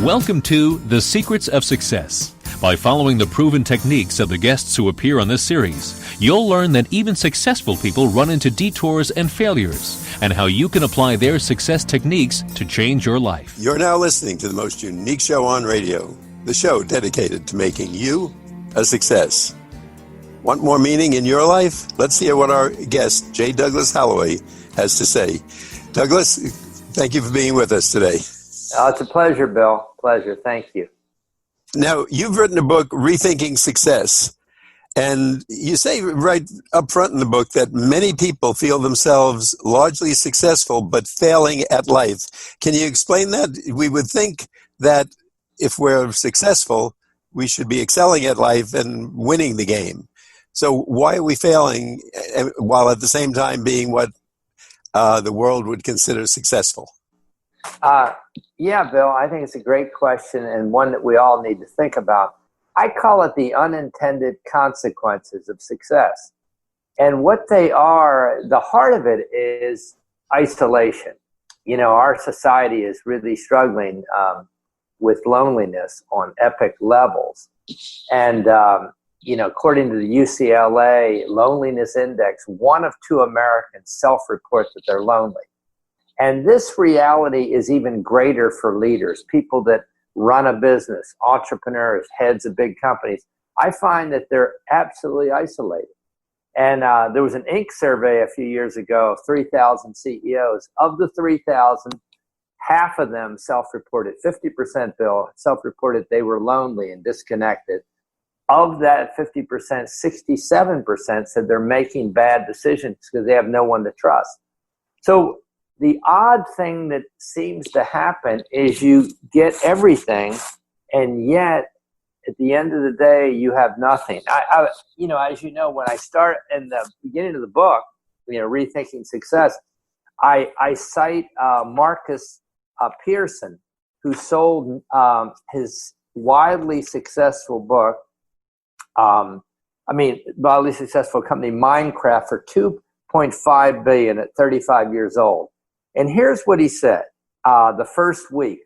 Welcome to The Secrets of Success. By following the proven techniques of the guests who appear on this series, you'll learn that even successful people run into detours and failures, and how you can apply their success techniques to change your life. You're now listening to the most unique show on radio, the show dedicated to making you a success. Want more meaning in your life? Let's hear what our guest, J. Douglas Holloway, has to say. Douglas, thank you for being with us today. It's a pleasure, Bill. Pleasure. Thank you. Now, you've written a book, Rethinking Success, and you say right up front in the book that many people feel themselves largely successful but failing at life. Can you explain that? We would think that if we're successful, we should be excelling at life and winning the game. So why are we failing while at the same time being what the world would consider successful? Yeah, Bill, I think it's a great question and one that we all need to think about. I call it the unintended consequences of success. And what they are, the heart of it is isolation. You know, our society is really struggling with loneliness on epic levels. And, you know, according to the UCLA Loneliness Index, 1 of 2 Americans self-report that they're lonely. And this reality is even greater for leaders, people that run a business, entrepreneurs, heads of big companies. I find that they're absolutely isolated. And there was an Inc. survey a few years ago of 3,000 CEOs. Of the 3,000, half of them self-reported, 50%, Bill, self-reported they were lonely and disconnected. Of that 50%, 67% said they're making bad decisions because they have no one to trust. So the odd thing that seems to happen is you get everything, and yet at the end of the day, you have nothing. You know, as you know, when I start in the beginning of the book, you know, Rethinking Success, I cite Marcus Pearson, who sold his wildly successful book, wildly successful company, Minecraft, for $2.5 billion at 35 years old. And here's what he said the first week.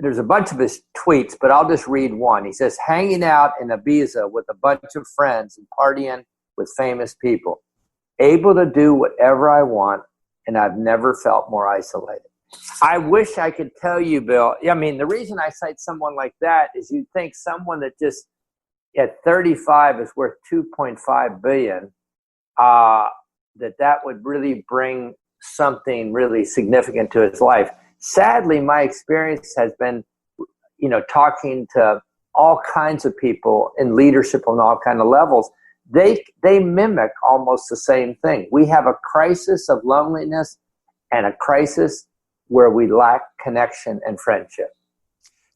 There's a bunch of his tweets, but I'll just read one. He says, hanging out in Ibiza with a bunch of friends and partying with famous people, able to do whatever I want, and I've never felt more isolated. I wish I could tell you, Bill. I mean, the reason I cite someone like that is you'd think someone that just at 35 is worth $2.5 billion, that would really bring something really significant to his life. Sadly, my experience has been, you know, talking to all kinds of people in leadership on all kinds of levels. They mimic almost the same thing. We have a crisis of loneliness and a crisis where we lack connection and friendship.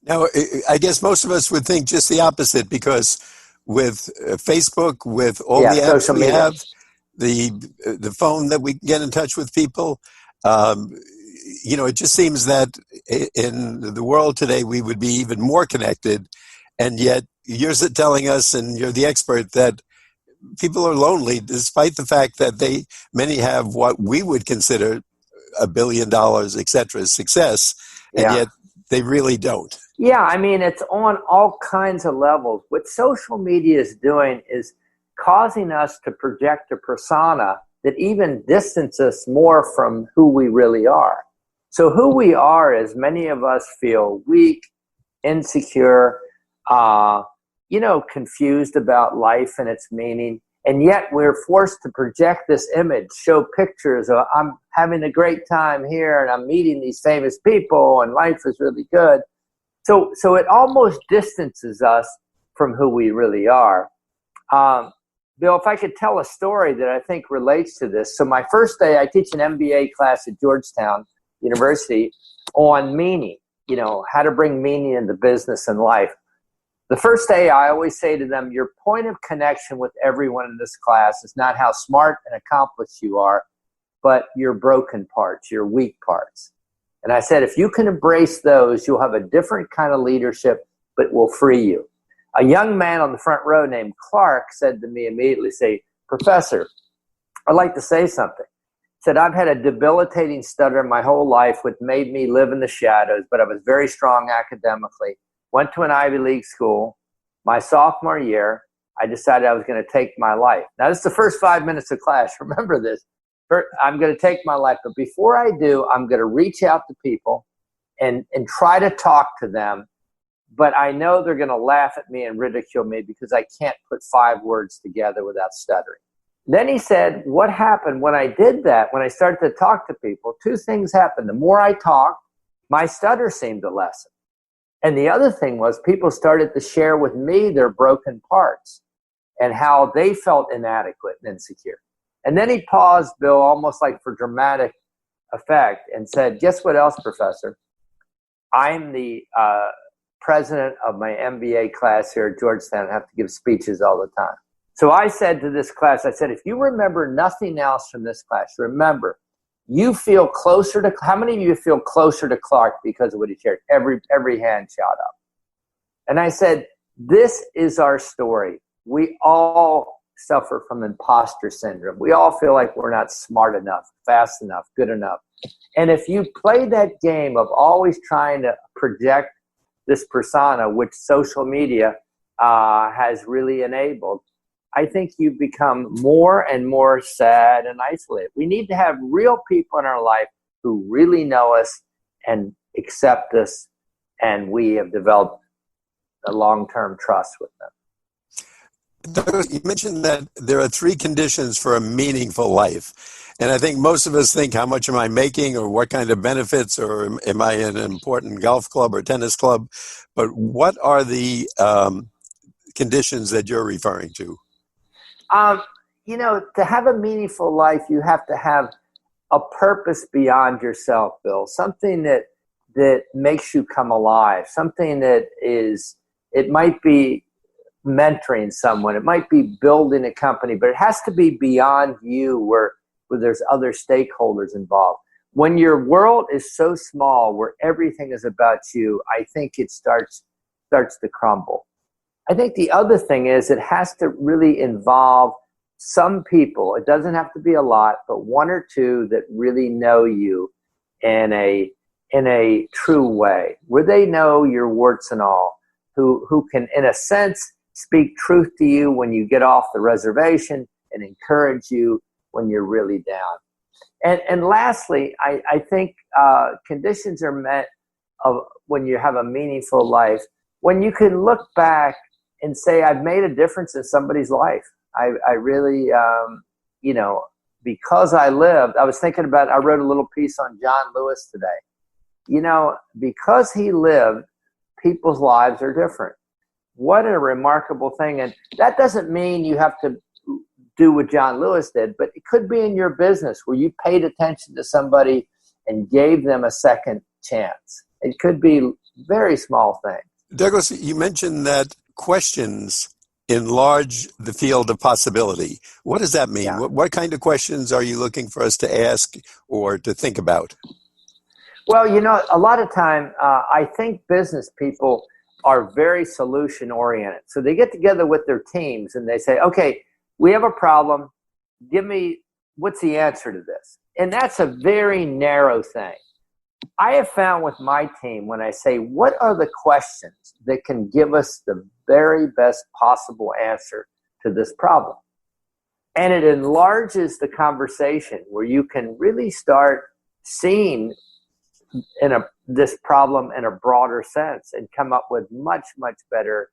Now, I guess most of us would think just the opposite, because with Facebook, with all the apps we have, the phone that we get in touch with people, you know, it just seems that in the world today we would be even more connected, and yet you're telling us, and you're the expert, that people are lonely despite the fact that many have what we would consider $1 billion, etc., success, and yet they really don't. Yeah, I mean, it's on all kinds of levels. What social media is doing is causing us to project a persona that even distances us more from who we really are. So who we are is, many of us feel weak, insecure, confused about life and its meaning. And yet we're forced to project this image, show pictures of, I'm having a great time here and I'm meeting these famous people and life is really good. So it almost distances us from who we really are. Bill, if I could tell a story that I think relates to this. So my first day, I teach an MBA class at Georgetown University on meaning, you know, how to bring meaning into business and life. The first day, I always say to them, your point of connection with everyone in this class is not how smart and accomplished you are, but your broken parts, your weak parts. And I said, if you can embrace those, you'll have a different kind of leadership, but will free you. A young man on the front row named Clark said to me immediately, Professor, I'd like to say something. said, I've had a debilitating stutter my whole life, which made me live in the shadows, but I was very strong academically. Went to an Ivy League school. My sophomore year, I decided I was going to take my life. Now, this is the first 5 minutes of class. Remember this. I'm going to take my life. But before I do, I'm going to reach out to people and try to talk to them. But I know they're going to laugh at me and ridicule me because I can't put 5 words together without stuttering. Then he said, what happened when I did that, when I started to talk to people, 2 things happened. The more I talked, my stutter seemed to lessen. And the other thing was people started to share with me their broken parts and how they felt inadequate and insecure. And then he paused, Bill, almost like for dramatic effect, and said, guess what else, Professor? I'm the president of my MBA class here at Georgetown. I have to give speeches all the time. So I said to this class, I said, if you remember nothing else from this class, remember, you feel closer to, how many of you feel closer to Clark because of what he shared? Every hand shot up. And I said, this is our story. We all suffer from imposter syndrome. We all feel like we're not smart enough, fast enough, good enough. And if you play that game of always trying to project this persona, which social media has really enabled, I think you become more and more sad and isolated. We need to have real people in our life who really know us and accept us, and we have developed a long-term trust with them. You mentioned that there are 3 conditions for a meaningful life. And I think most of us think, how much am I making, or what kind of benefits, or am I in an important golf club or tennis club? But what are the conditions that you're referring to? To have a meaningful life, you have to have a purpose beyond yourself, Bill. Something that makes you come alive. Something that is, it might be mentoring someone. It might be building a company, but it has to be beyond you where there's other stakeholders involved. When your world is so small where everything is about you, I think it starts to crumble. I think the other thing is it has to really involve some people. It doesn't have to be a lot, but 1 or 2 that really know you in a true way, where they know your warts and all, who can, in a sense, speak truth to you when you get off the reservation and encourage you when you're really down. And lastly, I think conditions are met of when you have a meaningful life, when you can look back and say, I've made a difference in somebody's life. I really, because I lived, I was thinking about, I wrote a little piece on John Lewis today. Because he lived, people's lives are different. What a remarkable thing. And that doesn't mean you have to do what John Lewis did, but it could be in your business where you paid attention to somebody and gave them a second chance. It could be very small things. Douglas, you mentioned that questions enlarge the field of possibility. What does that mean? Yeah. What kind of questions are you looking for us to ask or to think about? Well, a lot of time, I think business people are very solution oriented. So they get together with their teams and they say, okay, we have a problem. Give me, what's the answer to this? And that's a very narrow thing. I have found with my team, when I say, what are the questions that can give us the very best possible answer to this problem? And it enlarges the conversation where you can really start seeing this problem in a broader sense and come up with much, much better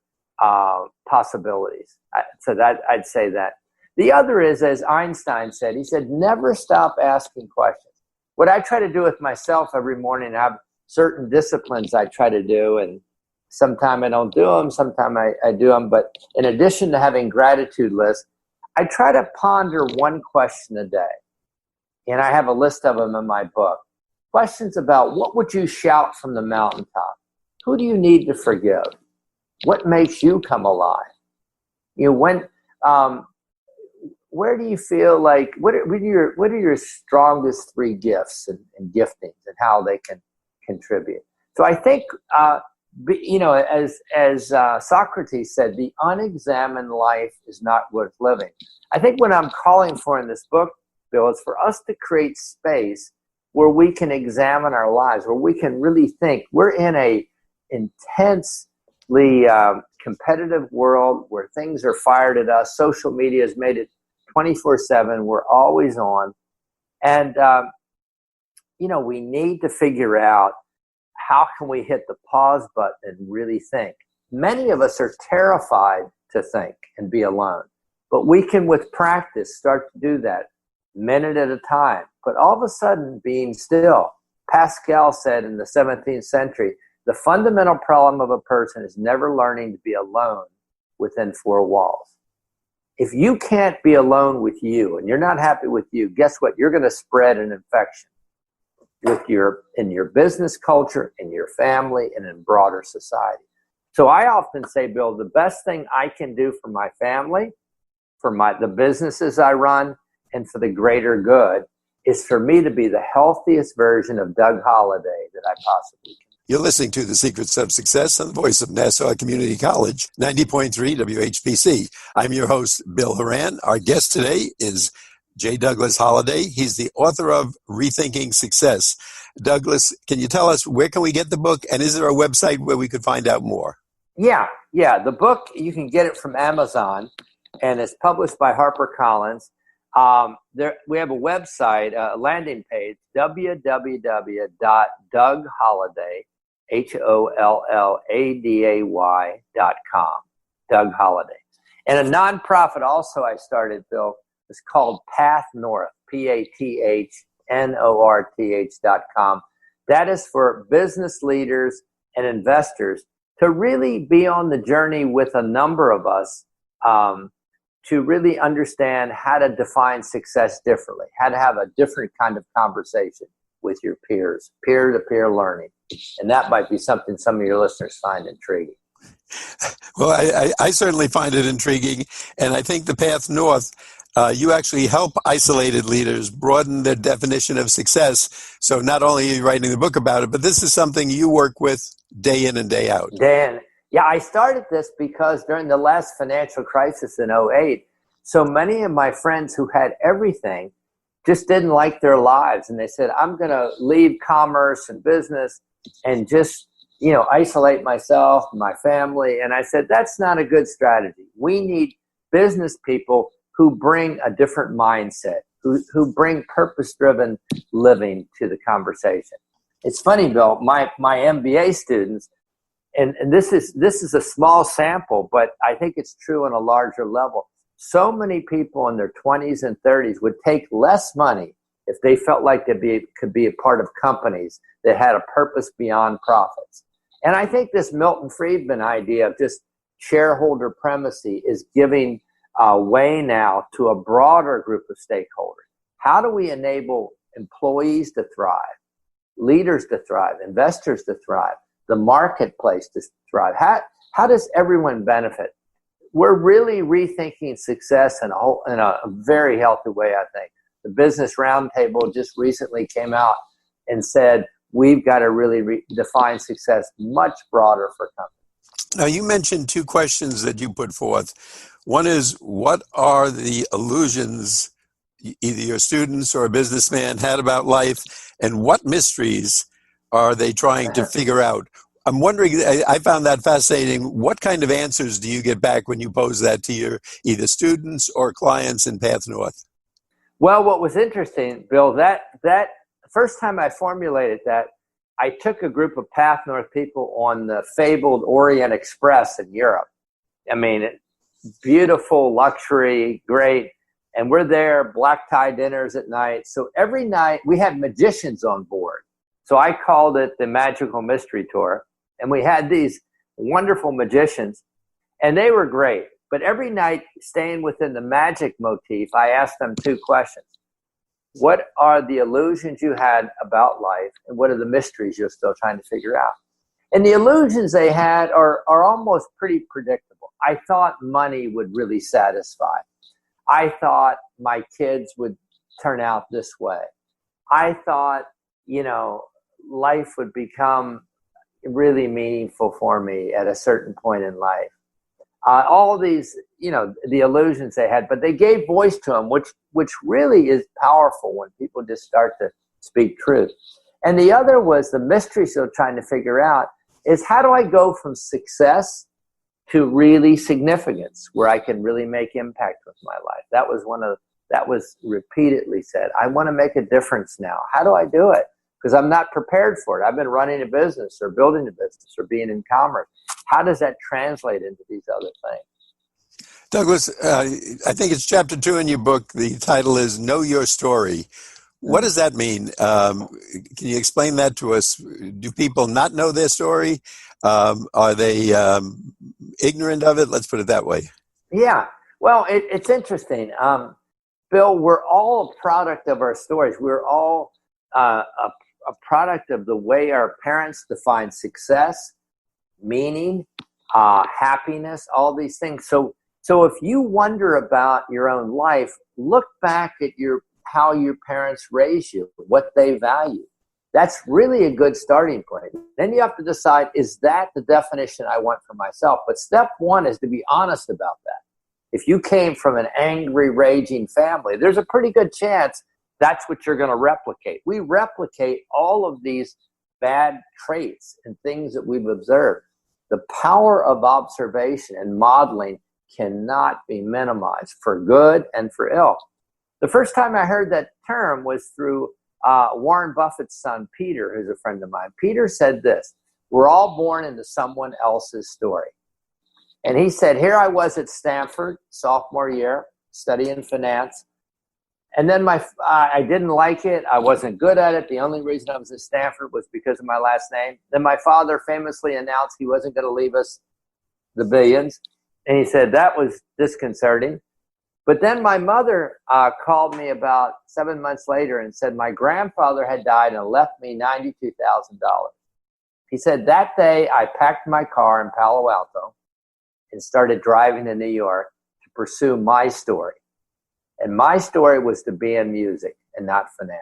possibilities. So that I'd say that. The other is, as Einstein said, he said, never stop asking questions. What I try to do with myself every morning, I have certain disciplines I try to do, and sometimes I don't do them, sometimes I do them. But in addition to having gratitude lists, I try to ponder one question a day. And I have a list of them in my book. Questions about, what would you shout from the mountaintop? Who do you need to forgive? What makes you come alive? Where do you feel like, what are your strongest 3 gifts and giftings and how they can contribute? So I think, as Socrates said, the unexamined life is not worth living. I think what I'm calling for in this book, Bill, is for us to create space where we can examine our lives, where we can really think. We're in a intensely competitive world where things are fired at us. Social media has made it 24/7. We're always on. And, we need to figure out how can we hit the pause button and really think. Many of us are terrified to think and be alone. But we can, with practice, start to do that minute at a time. But all of a sudden, being still. Pascal said in the 17th century, the fundamental problem of a person is never learning to be alone within four walls. If you can't be alone with you and you're not happy with you, guess what? You're going to spread an infection in your business culture, in your family, and in broader society. So I often say, Bill, the best thing I can do for my family, for the businesses I run, and for the greater good is for me to be the healthiest version of Doug Holliday that I possibly can. You're listening to The Secrets of Success on the voice of Nassau Community College, 90.3 WHPC. I'm your host, Bill Horan. Our guest today is J. Douglas Holliday. He's the author of Rethinking Success. Douglas, can you tell us where can we get the book, and is there a website where we could find out more? Yeah. The book, you can get it from Amazon, and it's published by HarperCollins. We have a website, a landing page, www.DougHolliday, HOLLADAY.com, Doug Holliday. And a nonprofit also I started, Bill, it's called Path North, PATHNORTH.com. That is for business leaders and investors to really be on the journey with a number of us, to really understand how to define success differently, how to have a different kind of conversation with your peers, peer-to-peer learning. And that might be something some of your listeners find intriguing. Well, I certainly find it intriguing. And I think the Path North, you actually help isolated leaders broaden their definition of success. So not only are you writing the book about it, but this is something you work with day in and day out. Yeah, I started this because during the last financial crisis in 2008, so many of my friends who had everything just didn't like their lives. And they said, I'm going to leave commerce and business and just, isolate myself and my family. And I said, that's not a good strategy. We need business people who bring a different mindset, who bring purpose-driven living to the conversation. It's funny, Bill, my MBA students, and this is a small sample, but I think it's true on a larger level. So many people in their 20s and 30s would take less money if they felt like they could be a part of companies that had a purpose beyond profits. And I think this Milton Friedman idea of just shareholder primacy is giving way now to a broader group of stakeholders. How do we enable employees to thrive, leaders to thrive, investors to thrive, the marketplace to thrive? How does everyone benefit? We're really rethinking success in a very healthy way, I think. The Business Roundtable just recently came out and said, we've got to really define success much broader for companies. Now, you mentioned two questions that you put forth. One is, what are the illusions either your students or a businessman had about life, and what mysteries are they trying to figure out? I'm wondering, I found that fascinating. What kind of answers do you get back when you pose that to your either students or clients in Path North? Well, what was interesting, Bill, that the first time I formulated that, I took a group of Path North people on the fabled Orient Express in Europe. I mean, beautiful, luxury, great. And we're there, black tie dinners at night. So every night we had magicians on board. So I called it the Magical Mystery Tour. And we had these wonderful magicians, and they were great. But every night, staying within the magic motif, I asked them two questions. What are the illusions you had about life, and what are the mysteries you're still trying to figure out? And the illusions they had are almost pretty predictable. I thought money would really satisfy. I thought my kids would turn out this way. I thought, life would become really meaningful for me at a certain point in life. all these, the illusions they had, but they gave voice to them, which really is powerful when people just start to speak truth. And the other was the mystery still trying to figure out is, how do I go from success to really significance, where I can really make impact with my life? That was repeatedly said. I want to make a difference now. How do I do it? Because I'm not prepared for it. I've been running a business or building a business or being in commerce. How does that translate into these other things? Douglas, I think it's chapter 2 in your book. The title is Know Your Story. What does that mean? Can you explain that to us? Do people not know their story? Are they ignorant of it? Let's put it that way. Yeah. Well, it's interesting. Bill, we're all a product of our stories. We're all a product of the way our parents define success, meaning, happiness, all these things. So if you wonder about your own life, look back at how your parents raised you, what they value. That's really a good starting point. Then you have to decide, is that the definition I want for myself? But step one is to be honest about that. If you came from an angry, raging family, there's a pretty good chance that's what you're going to replicate. We replicate all of these bad traits and things that we've observed. The power of observation and modeling cannot be minimized, for good and for ill. The first time I heard that term was through Warren Buffett's son, Peter, who's a friend of mine. Peter said this: we're all born into someone else's story. And he said, here I was at Stanford, sophomore year, studying finance. And then I didn't like it. I wasn't good at it. The only reason I was at Stanford was because of my last name. Then my father famously announced he wasn't going to leave us the billions. And he said that was disconcerting. But then my mother called me about 7 months later and said my grandfather had died and left me $92,000. He said that day I packed my car in Palo Alto and started driving to New York to pursue my story. And my story was to be in music and not finance.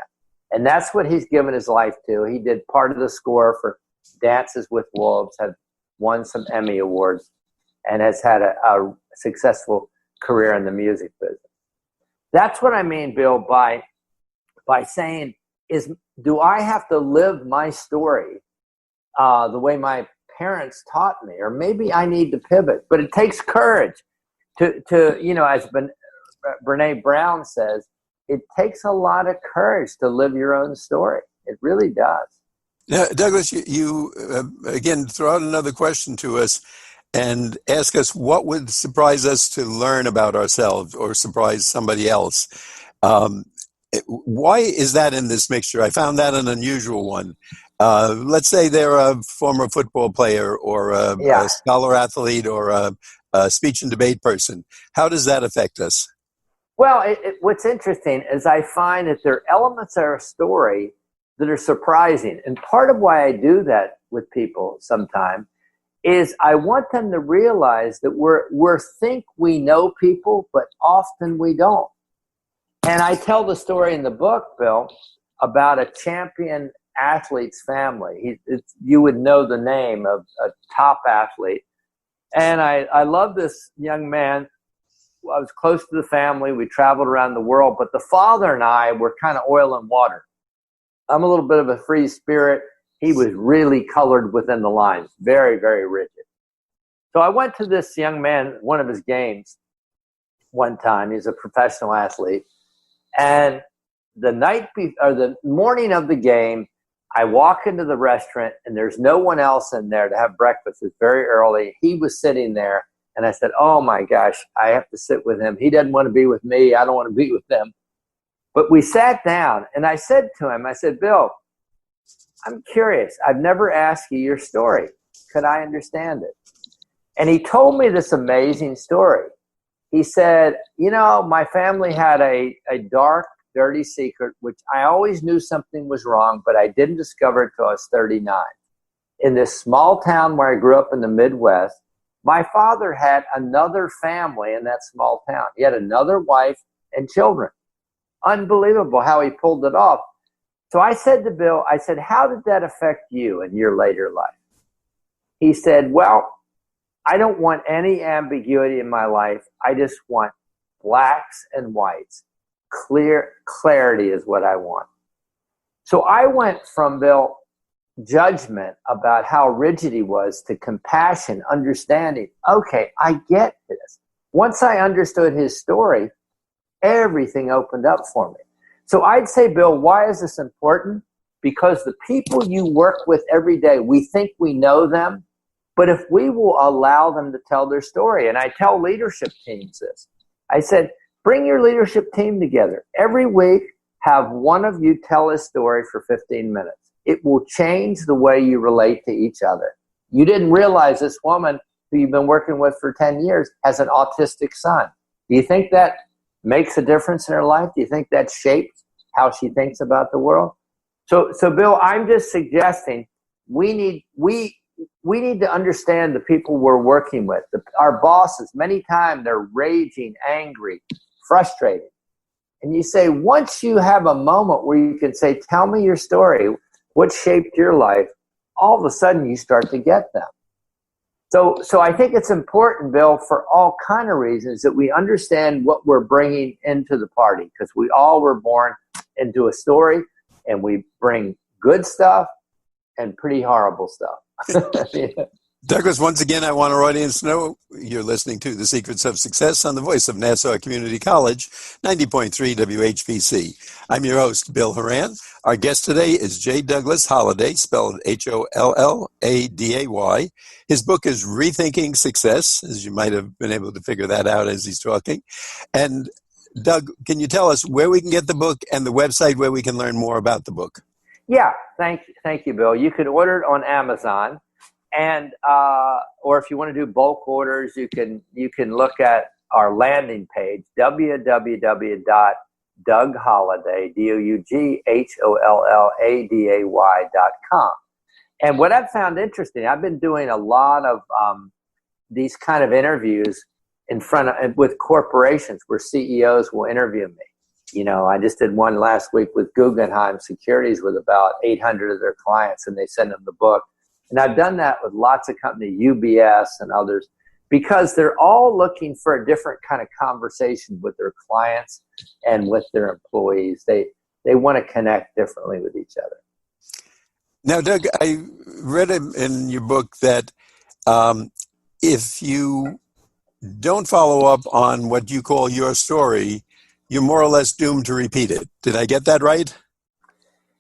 And that's what he's given his life to. He did part of the score for Dances with Wolves, had won some Emmy Awards, and has had a successful career in the music business. That's what I mean, Bill, by saying, do I have to live my story the way my parents taught me? Or maybe I need to pivot. But it takes courage to as Brene Brown says, it takes a lot of courage to live your own story. It really does. Now, Douglas, you again, throw out another question to us and ask us what would surprise us to learn about ourselves or surprise somebody else. Why is that in this mixture? I found that an unusual one. Let's say they're a former football player or a scholar athlete or a speech and debate person. How does that affect us? Well, what's interesting is I find that there are elements of our story that are surprising. And part of why I do that with people sometimes is I want them to realize that we think we know people, but often we don't. And I tell the story in the book, Bill, about a champion athlete's family. You would know the name of a top athlete. And I love this young man. I was close to the family. We traveled around the world, but the father and I were kind of oil and water. I'm a little bit of a free spirit. He was really colored within the lines, very, very rigid. So I went to this young man, one of his games one time. He's a professional athlete. And the morning of the game, I walk into the restaurant and there's no one else in there to have breakfast. It's very early. He was sitting there. And I said, oh my gosh, I have to sit with him. He doesn't want to be with me. I don't want to be with them. But we sat down and I said to him, I said, Bill, I'm curious. I've never asked you your story. Could I understand it? And he told me this amazing story. He said, my family had a dark, dirty secret, which I always knew something was wrong, but I didn't discover it till I was 39. In this small town where I grew up in the Midwest, my father had another family in that small town. He had another wife and children. Unbelievable how he pulled it off. So I said to Bill, how did that affect you in your later life? He said, well, I don't want any ambiguity in my life. I just want blacks and whites. Clarity is what I want. So I went from, Bill, judgment about how rigid he was to compassion, understanding. Okay, I get this. Once I understood his story, everything opened up for me. So I'd say, Bill, why is this important? Because the people you work with every day, we think we know them, but if we will allow them to tell their story, and I tell leadership teams this, I said, bring your leadership team together. Every week, have one of you tell a story for 15 minutes. It will change the way you relate to each other. You didn't realize this woman who you've been working with for 10 years has an autistic son. Do you think that makes a difference in her life? Do you think that shapes how she thinks about the world? So Bill, I'm just suggesting we need to understand the people we're working with. Our bosses, many times they're raging, angry, frustrated. And you say, once you have a moment where you can say, tell me your story, what shaped your life, all of a sudden you start to get them. So I think it's important, Bill, for all kind of reasons that we understand what we're bringing into the party, because we all were born into a story, and we bring good stuff and pretty horrible stuff. Yeah. Douglas, once again, I want our audience to know you're listening to The Secrets of Success on the voice of Nassau Community College, 90.3 WHBC. I'm your host, Bill Horan. Our guest today is J. Douglas Holliday, spelled Holladay. His book is Rethinking Success, as you might have been able to figure that out as he's talking. And Doug, can you tell us where we can get the book and the website where we can learn more about the book? Yeah, thank you, Bill. You can order it on Amazon. And or if you want to do bulk orders, you can look at our landing page, www.DougHolladay, DougHolladay.com. And what I've found interesting, I've been doing a lot of these kind of interviews with corporations where CEOs will interview me. You know, I just did one last week with Guggenheim Securities with about 800 of their clients, and they send them the book. And I've done that with lots of companies, UBS and others, because they're all looking for a different kind of conversation with their clients and with their employees. They want to connect differently with each other. Now, Doug, I read in your book that if you don't follow up on what you call your story, you're more or less doomed to repeat it. Did I get that right?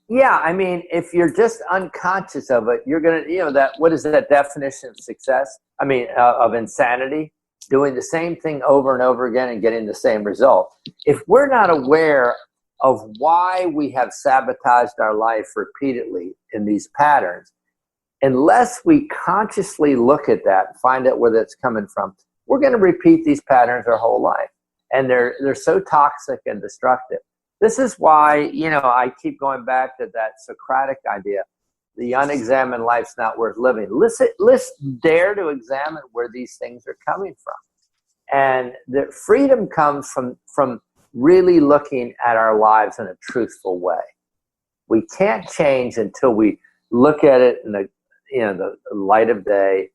Yeah, I mean, if you're just unconscious of it, you're going to, what is that definition of success? I mean, of insanity? Doing the same thing over and over again and getting the same result. If we're not aware of why we have sabotaged our life repeatedly in these patterns, unless we consciously look at that and find out where that's coming from, we're going to repeat these patterns our whole life. And they're so toxic and destructive. This is why, I keep going back to that Socratic idea. The unexamined life's not worth living. Let's dare to examine where these things are coming from. And the freedom comes from really looking at our lives in a truthful way. We can't change until we look at it in the light of day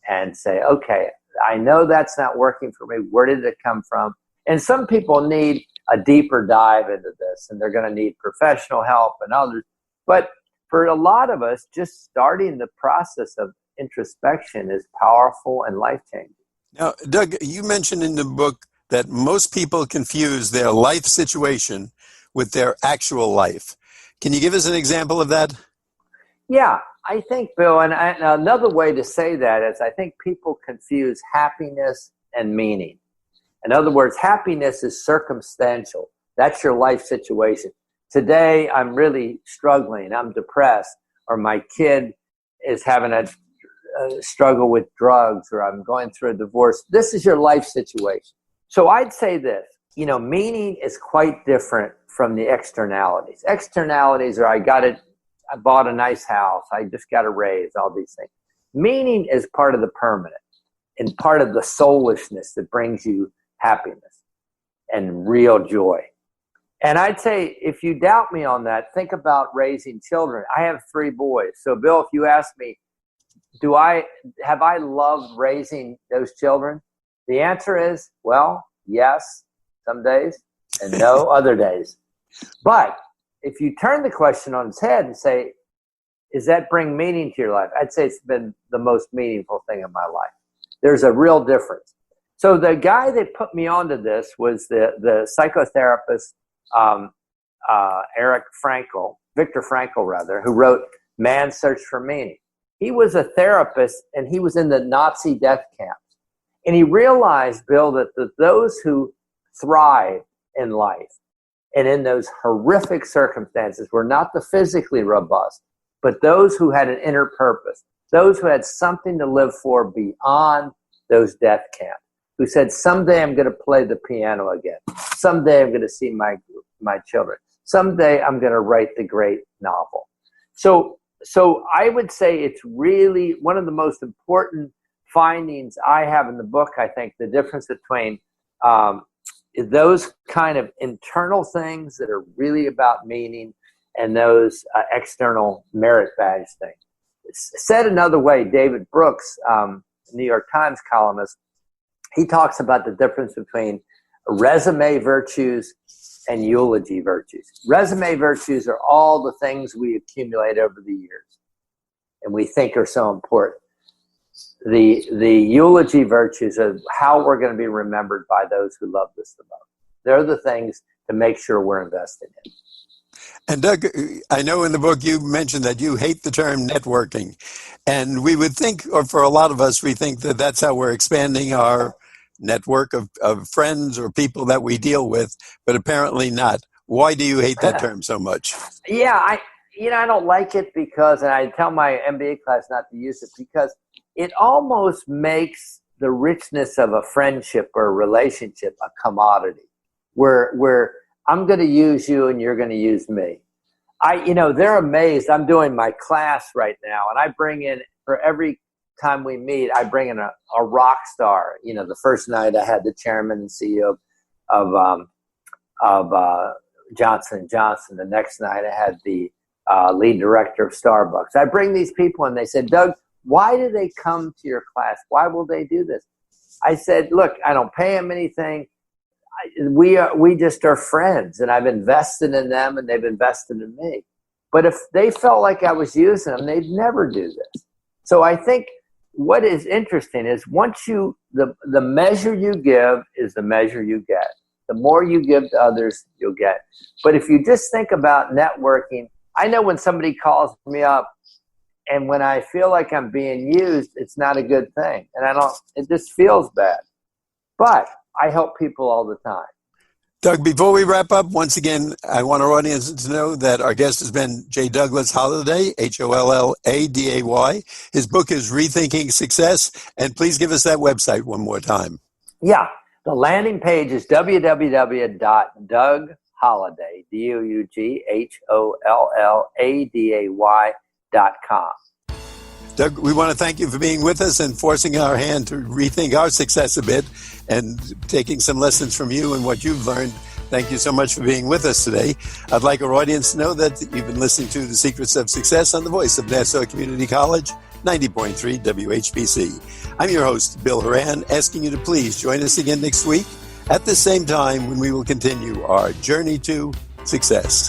and say, okay, I know that's not working for me. Where did it come from? And some people need a deeper dive into this, and they're going to need professional help and others. But for a lot of us, just starting the process of introspection is powerful and life-changing. Now, Doug, you mentioned in the book that most people confuse their life situation with their actual life. Can you give us an example of that? Yeah, I think, Bill, and another way to say that is I think people confuse happiness and meaning. In other words, happiness is circumstantial. That's your life situation. Today, I'm really struggling. I'm depressed, or my kid is having a struggle with drugs, or I'm going through a divorce. This is your life situation. So I'd say this, meaning is quite different from the externalities. Externalities are, I bought a nice house, I just got a raise, all these things. Meaning is part of the permanent and part of the soulishness that brings you happiness and real joy. And I'd say, if you doubt me on that, think about raising children. I have 3 boys. So, Bill, if you ask me, have I loved raising those children? The answer is, well, yes, some days, and no other days. But if you turn the question on its head and say, does that bring meaning to your life? I'd say it's been the most meaningful thing in my life. There's a real difference. So the guy that put me onto this was the psychotherapist, Viktor Frankl, who wrote Man's Search for Meaning. He was a therapist, and he was in the Nazi death camps. And he realized, Bill, that those who thrive in life and in those horrific circumstances were not the physically robust, but those who had an inner purpose, those who had something to live for beyond those death camps, who said, someday I'm going to play the piano again. Someday I'm going to see my children. Someday I'm going to write the great novel. So I would say it's really one of the most important findings I have in the book. I think the difference between those kind of internal things that are really about meaning and those external merit badge things. Said another way, David Brooks, New York Times columnist, he talks about the difference between resume virtues and eulogy virtues. Resume virtues are all the things we accumulate over the years and we think are so important. The eulogy virtues are how we're going to be remembered by those who loved us the most. They're the things to make sure we're investing in. And Doug, I know in the book you mentioned that you hate the term networking. And we would think, or for a lot of us, we think that that's how we're expanding our network of friends or people that we deal with, but apparently not. Why do you hate that term so much? Yeah, I don't like it because, and I tell my MBA class not to use it because it almost makes the richness of a friendship or a relationship a commodity where I'm going to use you and you're going to use me. They're amazed. I'm doing my class right now, and I bring in, for every time we meet, I bring in a rock star. The first night I had the chairman and CEO of Johnson & Johnson. The next night I had the lead director of Starbucks. I bring these people, and they said, Doug, why do they come to your class? Why will they do this? I said, look, I don't pay them anything. We just are friends, and I've invested in them, and they've invested in me. But if they felt like I was using them, they'd never do this. So I think what is interesting is once the measure you give is the measure you get. The more you give to others, you'll get. But if you just think about networking, I know when somebody calls me up, and when I feel like I'm being used, it's not a good thing. And it just feels bad. But I help people all the time. Doug, before we wrap up, once again, I want our audience to know that our guest has been J. Douglas Holliday, Holladay. His book is Rethinking Success. And please give us that website one more time. Yeah. The landing page is www.DougHolliday, DougHolladay.com. Doug, we want to thank you for being with us and forcing our hand to rethink our success a bit and taking some lessons from you and what you've learned. Thank you so much for being with us today. I'd like our audience to know that you've been listening to The Secrets of Success on the voice of Nassau Community College, 90.3 WHBC. I'm your host, Bill Horan, asking you to please join us again next week at the same time when we will continue our journey to success.